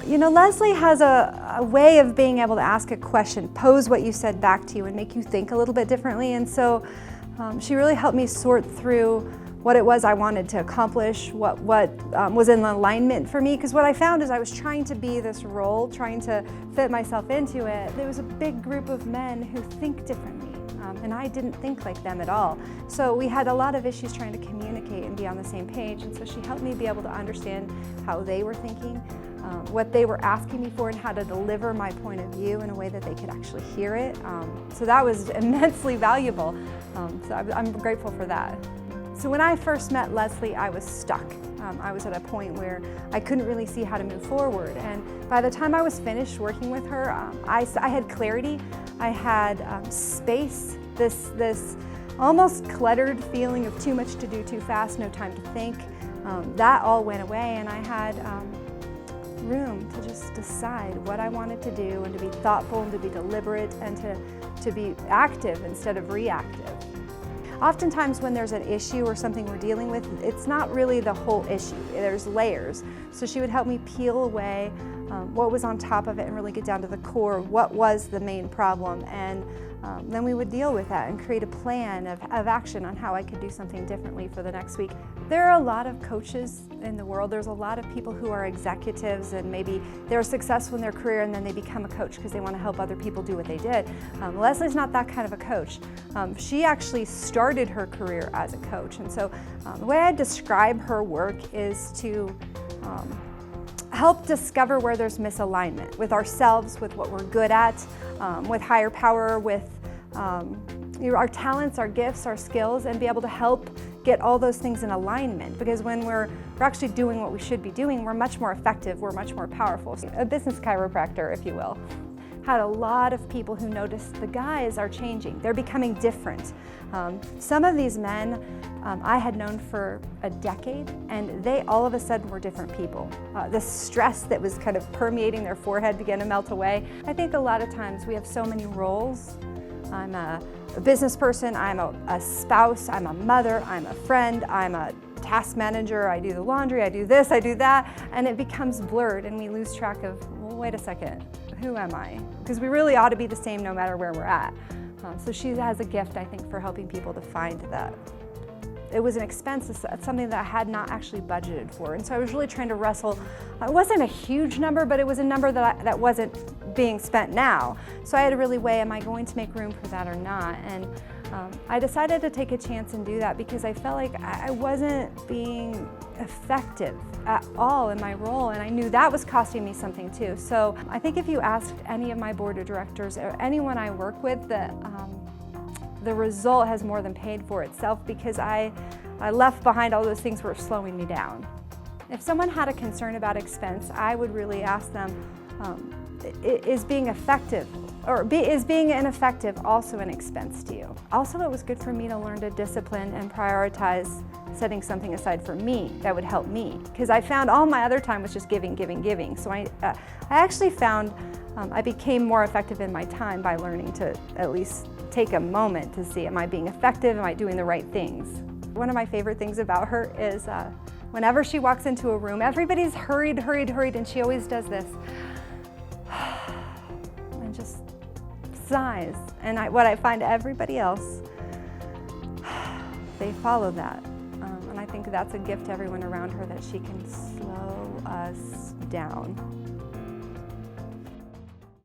You know, Leslie has a way of being able to ask a question, pose what you said back to you, and make you think a little bit differently. And so she really helped me sort through what it was I wanted to accomplish, what was in alignment for me. Because what I found is I was trying to be this role, trying to fit myself into it. There was a big group of men who think differently, and I didn't think like them at all. So we had a lot of issues trying to communicate and be on the same page. And so she helped me be able to understand how they were thinking, what they were asking me for, and how to deliver my point of view in a way that they could actually hear it. So that was immensely valuable. So I'm grateful for that. So when I first met Leslie, I was stuck. I was at a point where I couldn't really see how to move forward. And by the time I was finished working with her, I had clarity. I had space, this almost cluttered feeling of too much to do too fast, no time to think. That all went away, and I had room to just decide what I wanted to do, and to be thoughtful, and to be deliberate, and to be active instead of reactive. Oftentimes when there's an issue or something we're dealing with, it's not really the whole issue. There's layers. So she would help me peel away what was on top of it and really get down to the core of what was the main problem. And then we would deal with that and create a plan of action on how I could do something differently for the next week. There are a lot of coaches in the world. There's a lot of people who are executives, and maybe they're successful in their career and then they become a coach because they want to help other people do what they did. Leslie's not that kind of a coach. She actually started her career as a coach, and so the way I describe her work is to help discover where there's misalignment with ourselves, with what we're good at, with higher power, with our talents, our gifts, our skills, and be able to help get all those things in alignment. Because when we're actually doing what we should be doing, we're much more effective, we're much more powerful. A business chiropractor, if you will. Had a lot of people who noticed the guys are changing. They're becoming different. Some of these men I had known for a decade, and they all of a sudden were different people. The stress that was kind of permeating their forehead began to melt away. I think a lot of times we have so many roles. I'm a business person, I'm a spouse, I'm a mother, I'm a friend, I'm a task manager, I do the laundry, I do this, I do that, and it becomes blurred and we lose track of, well, wait a second, who am I? Because we really ought to be the same no matter where we're at. So she has a gift, I think, for helping people to find that. It was an expense, it's something that I had not actually budgeted for. And so I was really trying to wrestle. It wasn't a huge number, but it was a number that wasn't being spent now. So I had to really weigh, am I going to make room for that or not? And I decided to take a chance and do that because I felt like I wasn't being effective at all in my role, and I knew that was costing me something too. So I think if you asked any of my board of directors or anyone I work with, the result has more than paid for itself, because I left behind all those things that were slowing me down. If someone had a concern about expense, I would really ask them, is being effective, or is being ineffective also an expense to you? Also, it was good for me to learn to discipline and prioritize setting something aside for me that would help me, because I found all my other time was just giving. So I actually found I became more effective in my time by learning to at least take a moment to see, am I being effective? Am I doing the right things? One of my favorite things about her is whenever she walks into a room, everybody's hurried, and she always does this. And just sighs. And what I find everybody else, they follow that. And I think that's a gift to everyone around her, that she can slow us down.